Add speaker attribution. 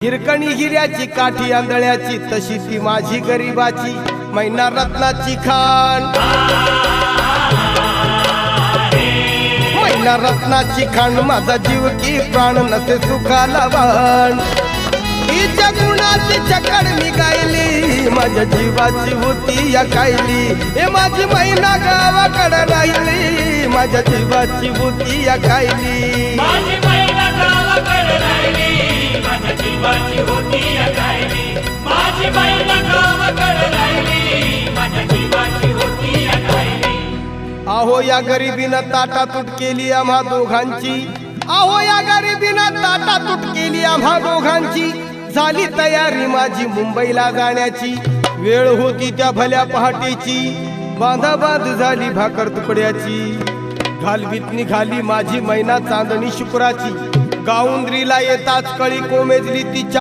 Speaker 1: हिरकणी हिऱ्याची काठी आंधळ्याची तशी ती माझी गरिबाची मैना रत्नाची खाण मैना रत्नाची खाण माझा जीव की प्राण नसे सुखाला वाण हिच्या गुणाची चकड मी गायली माझ्या जीवाची होती या कायली हे माझी मैना गावाकडे राहिली माझ्या जीवाची होती या कायली
Speaker 2: माझी मैना गावाकडे राहिली माझ्या जीवाची होती या कायली माझी मैना गावाकडे राहिली माझ्या जीवाची होती या कायली
Speaker 1: अहो या गरिबीनं ताटातूट केली आम्हा दोघांची अहो या गरिबीनं ताटातूट केली आम्हा दोघांची झाली तयारी माझी मुंबईला जाण्याची वेळ होती त्या भल्या पहाटेची बांधाबांध झाली भाकर तुकड्याची घालवीत निघाली माझी मैना चांदणी शुक्राची गाऊंद्रीला येताच कळी कोमेजली तिच्या